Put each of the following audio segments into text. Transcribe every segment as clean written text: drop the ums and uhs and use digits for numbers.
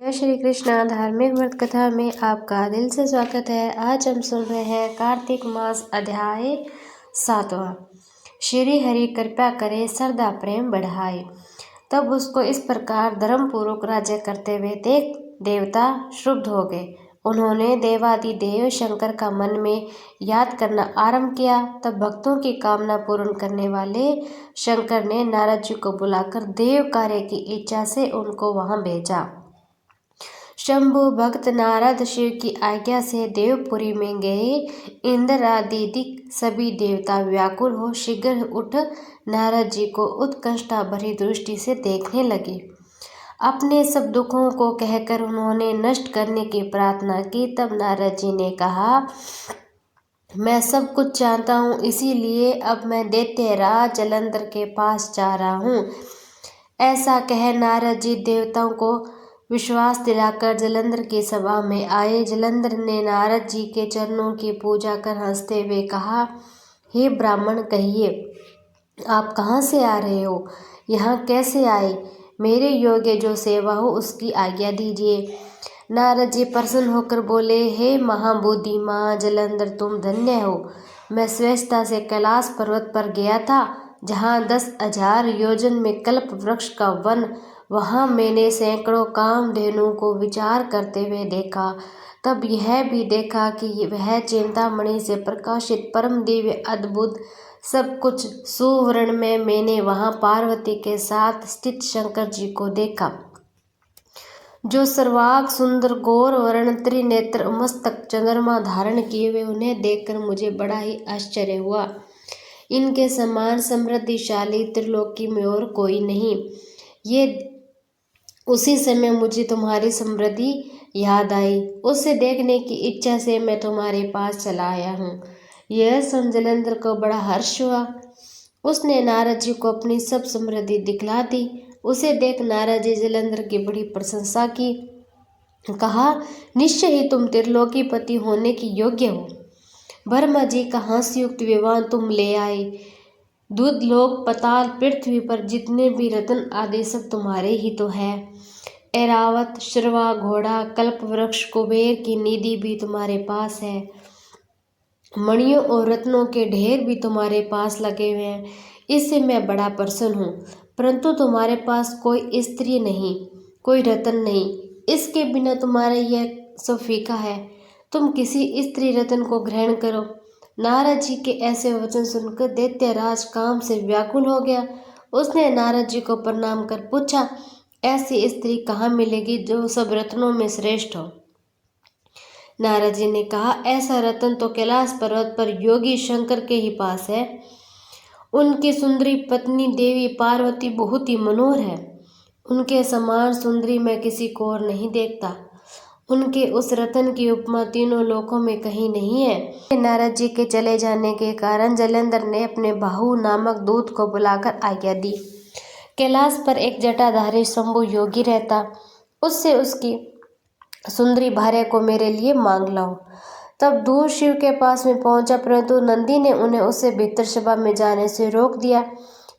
जय श्री कृष्णा। धार्मिक व्रत कथा में आपका दिल से स्वागत है। आज हम सुन रहे हैं कार्तिक मास अध्याय 7वां। श्री हरि कृपा करे श्रद्धा प्रेम बढ़ाए। तब उसको इस प्रकार धर्मपूर्वक राज्य करते हुए देख देवता क्षुब्ध हो गए। उन्होंने देवादिदेव शंकर का मन में याद करना आरंभ किया। तब भक्तों की कामना पूर्ण करने वाले शंकर ने नारद जी को बुलाकर देव कार्य की इच्छा से उनको वहां भेजा। शंभु भक्त नारद शिव की आज्ञा से देवपुरी में गए। इंद्र आदि सभी देवता व्याकुल हो शीघ्र उठ नारद जी को उत्कंठा भरी दृष्टि से देखने लगे। अपने सब दुखों को कहकर उन्होंने नष्ट करने की प्रार्थना की। तब नारद जी ने कहा, मैं सब कुछ जानता हूँ, इसीलिए अब मैं दैत्यराज जलंधर के पास जा रहा हूँ। ऐसा कह नारद जी देवताओं को विश्वास दिलाकर जलंधर की सभा में आए। जलंधर ने नारद जी के चरणों की पूजा कर हंसते हुए कहा, हे ब्राह्मण, कहिए आप कहाँ से आ रहे हो, यहाँ कैसे आए? मेरे योग्य जो सेवा हो उसकी आज्ञा दीजिए। नारद जी प्रसन्न होकर बोले, हे महाबुद्धिमान जलंधर, तुम धन्य हो। मैं स्वेच्छा से कैलाश पर्वत पर गया था, जहाँ 10,000 योजन में कल्प वृक्ष का वन। वहाँ मैंने सैकड़ों कामधेनु को विचार करते हुए देखा। तब यह भी देखा कि वह चिंतामणि से प्रकाशित परम दिव्य अद्भुत सब कुछ सुवर्ण में मैंने वहाँ पार्वती के साथ स्थित शंकर जी को देखा, जो सर्वांग सुंदर गौर वर्ण त्रिनेत्र मस्तक चंद्रमा धारण किए हुए। उन्हें देखकर मुझे बड़ा ही आश्चर्य हुआ। इनके समान समृद्धिशाली त्रिलोकी में और कोई नहीं। ये उसी समय मुझे तुम्हारी समृद्धि याद आई। उसे देखने की इच्छा से मैं तुम्हारे पास चला आया हूँ। यह सुन जलंधर को बड़ा हर्ष हुआ। उसने नारद जी को अपनी सब समृद्धि दिखला दी। उसे देख नारद जी जलंधर की बड़ी प्रशंसा की। कहा, निश्चय ही तुम त्रिलोकीपति होने की योग्य हो। ब्रह्मा जी का हास्ययुक्त विमान तुम ले आए। दूध लोक पताल पृथ्वी पर जितने भी रत्न आदि सब तुम्हारे ही तो है। ऐरावत श्रवा घोड़ा कल्प वृक्ष कुबेर की निधि भी तुम्हारे पास है। मणियों और रत्नों के ढेर भी तुम्हारे पास लगे हुए हैं। इससे मैं बड़ा प्रसन्न हूँ। परंतु तुम्हारे पास कोई स्त्री नहीं, कोई रत्न नहीं। इसके बिना तुम्हारा यह सब फीका है। तुम किसी स्त्री रत्न को ग्रहण करो। नारद जी के ऐसे वचन सुनकर दैत्यराज काम से व्याकुल हो गया। उसने नारद जी को प्रणाम कर पूछा, ऐसी स्त्री कहाँ मिलेगी जो सब रत्नों में श्रेष्ठ हो? नारद जी ने कहा, ऐसा रत्न तो कैलाश पर्वत पर योगी शंकर के ही पास है। उनकी सुंदरी पत्नी देवी पार्वती बहुत ही मनोहर है। उनके समान सुंदरी मैं किसी को और नहीं देखता। उनके उस रतन की उपमा तीनों लोकों में कहीं नहीं है। नारद जी के चले जाने के कारण जलंधर ने अपने बाहु नामक दूत को बुलाकर आज्ञा दी। कैलाश पर एक जटाधारी शंभु योगी रहता, उससे उसकी सुंदरी भार्या को मेरे लिए मांग लाओ। तब दूत शिव के पास में पहुंचा, परंतु नंदी ने उन्हें उससे भीतर सभा में जाने से रोक दिया।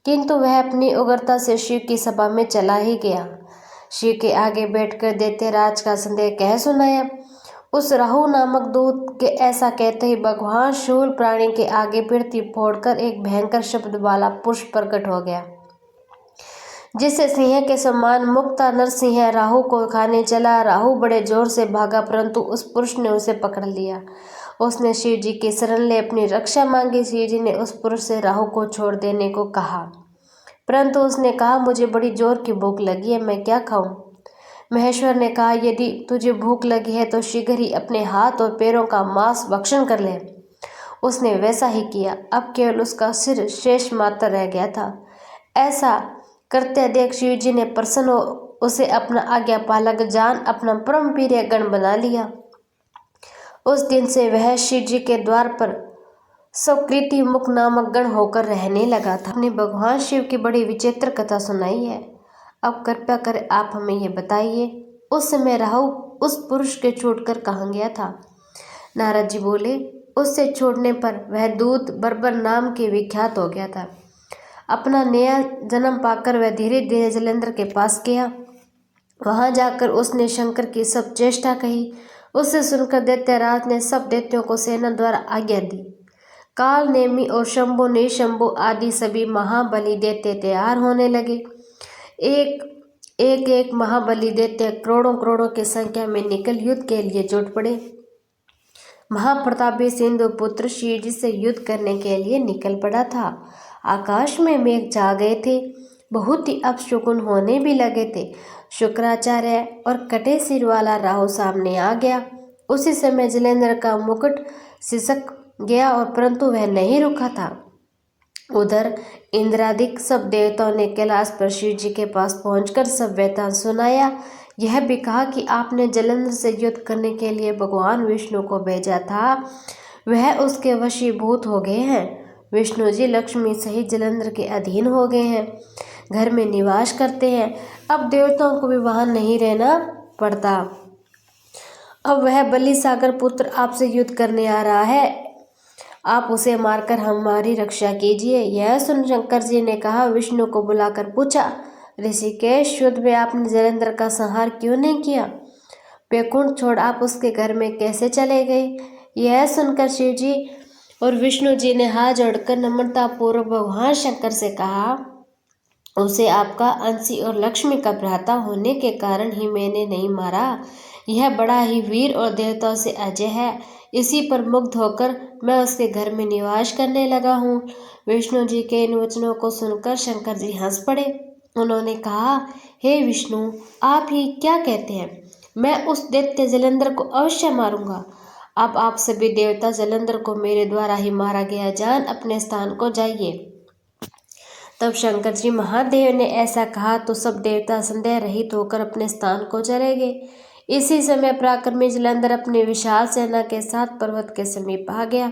किंतु वह अपनी उग्रता से शिव की सभा में चला ही गया। शिव के आगे बैठकर दैत्यराज का संदेह कह सुनाया। उस राहु नामक दूत के ऐसा कहते ही भगवान शूल प्राणी के आगे पृथ्वी फोड़कर एक भयंकर शब्द वाला पुरुष प्रकट हो गया, जिससे सिंह के समान मुक्ता नरसिंह राहु को खाने चला। राहु बड़े जोर से भागा, परंतु उस पुरुष ने उसे पकड़ लिया। उसने शिव जी की शरण ले अपनी रक्षा मांगी। शिव जी ने उस पुरुष से राहु को छोड़ देने को कहा, परंतु उसने कहा, मुझे बड़ी जोर की भूख लगी है, मैं क्या खाऊं? महेश्वर ने कहा, यदि तुझे भूख लगी है तो शीघ्र ही अपने हाथ और पैरों का मांस भक्षण कर ले। उसने वैसा ही किया। अब केवल उसका सिर शेष मात्र रह गया था। ऐसा करते देख शिव जी ने प्रसन्न हो उसे अपना आज्ञापालक जान अपना परम प्रिय गण बना लिया। उस दिन से वह शिव जी के द्वार पर सुकृति मुख नामक गण होकर रहने लगा था। अपने भगवान शिव की बड़ी विचित्र कथा सुनाई है। अब कृपया कर आप हमें ये बताइए, उस समय राहु उस पुरुष के छोड़कर कहाँ गया था? नारद जी बोले, उससे छोड़ने पर वह दूत बर्बर नाम के विख्यात हो गया था। अपना नया जन्म पाकर वह धीरे धीरे जलंधर के पास गया। वहां जाकर उसने शंकर की सब चेष्टा कही। उससे सुनकर दैत्यराज ने सब दैत्यों को सेना द्वारा आज्ञा दी। काल, नेमि और शंभु निशंभु आदि सभी महाबली दैत्य तैयार होने लगे। एक महाबली दैत्य करोड़ों करोड़ों की संख्या में निकल युद्ध के लिए जुट पड़े। महाप्रतापी सिंधु पुत्र शिव जी से युद्ध करने के लिए निकल पड़ा था। आकाश में मेघ छा गए थे, बहुत ही अपशकुन होने भी लगे थे। शुक्राचार्य और कटे सिर वाला राहु सामने आ गया। उसी समय जलेंद्र का मुकुट सिसक गया और परंतु वह नहीं रुका था। उधर इंद्रादिक सब देवताओं ने कैलाश पर शिव जी के पास पहुंचकर सब वृतांत सुनाया। यह भी कहा कि आपने जलेंद्र से युद्ध करने के लिए भगवान विष्णु को भेजा था, वह उसके वशीभूत हो गए हैं। विष्णु जी लक्ष्मी सहित जलेंद्र के अधीन हो गए हैं, घर में निवास करते हैं। अब देवताओं को भी वहां नहीं रहना पड़ता। अब वह बलि सागर पुत्र आपसे युद्ध करने आ रहा है, आप उसे मारकर हमारी रक्षा कीजिए। यह सुन शंकर जी ने कहा, विष्णु को बुलाकर पूछा, ऋषिकेश, युद्ध में आपने जलेंद्र का संहार क्यों नहीं किया? वैकुंठ छोड़ आप उसके घर में कैसे चले गए? यह सुनकर शिव जी और विष्णु जी ने हाथ जोड़कर नम्रता पूर्वक भगवान शंकर से कहा, उसे आपका अंशी और लक्ष्मी का भ्राता होने के कारण ही मैंने नहीं मारा। यह बड़ा ही वीर और देवताओं से अजय है। इसी पर मुग्ध होकर मैं उसके घर में निवास करने लगा हूँ। विष्णु जी के इन वचनों को सुनकर शंकर जी हंस पड़े। उन्होंने कहा, हे विष्णु, आप ही क्या कहते हैं? मैं उस दैत्य जलेंद्र को अवश्य मारूंगा। अब आप सभी देवता जलेंद्र को मेरे द्वारा ही मारा गया जान अपने स्थान को जाइए। तब शंकर जी महादेव ने ऐसा कहा तो सब देवता संदेह रहित होकर अपने स्थान को चले गए। इसी समय पराक्रमी जलेंद्र अपनी विशाल सेना के साथ पर्वत के समीप आ गया।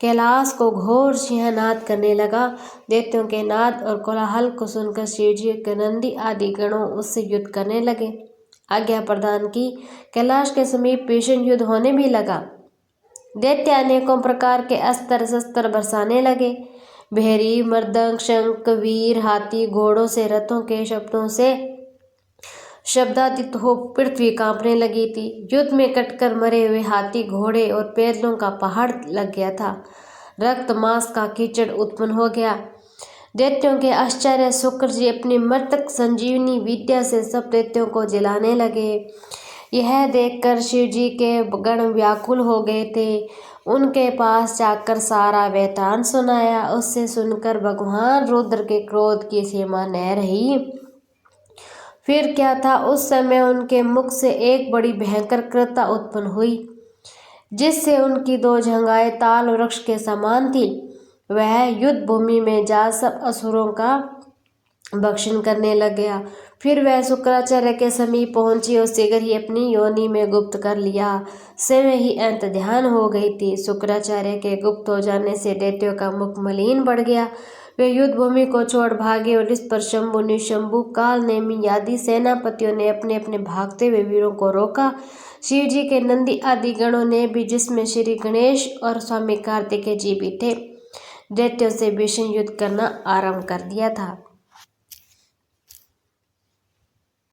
कैलाश को घोर सिंहनाद करने लगा। दैत्यों के नाद और कोलाहल को सुनकर शिवजी के नंदी आदि गणों उससे युद्ध करने लगे। आज्ञा प्रदान की। कैलाश के समीप भीषण युद्ध होने भी लगा। दैत्य अनेकों प्रकार के अस्त्र शस्त्र बरसाने लगे। भेरी, मृदंग, शंख, वीर, हाथी, घोड़ों से, रथों के शब्दों से शब्दातीत हो पृथ्वी कांपने लगी थी। युद्ध में कटकर मरे हुए हाथी, घोड़े और पैदलों का पहाड़ लग गया था। रक्त मांस का कीचड़ उत्पन्न हो गया। दैत्यों के आश्चर्य शुक्र जी अपनी मृतक संजीवनी विद्या से सब दैत्यों को जलाने लगे। यह देखकर शिव जी के गण व्याकुल हो गए थे। उनके पास जाकर सारा वृतांत सुनाया। उससे सुनकर भगवान रुद्र के क्रोध की सीमा न रही। फिर क्या था, उस समय उनके मुख से एक बड़ी भयंकर क्रूरता उत्पन्न हुई, जिससे उनकी दो जंघाएं ताल वृक्ष के समान थी। वह युद्ध भूमि में जा सब असुरों का भक्षण करने लग गया। फिर वह शुक्राचार्य के समीप पहुंची और शीघ्र ही अपनी योनि में गुप्त कर लिया। समय ही अंत ध्यान हो गई थी। शुक्राचार्य के गुप्त हो जाने से दैत्यों का मुख मलिन बढ़ गया। वे युद्ध भूमि को छोड़ भागे और इस पर शंभु, निशंभु, काल, नेमि आदि सेनापतियों ने अपने अपने भागते हुए वीरों को रोका। शिव जी के नंदी आदि गणों ने भी, जिसमें श्री गणेश और स्वामी कार्तिकेय जी भी थे, दैत्यों से भीषण युद्ध करना आरंभ कर दिया था।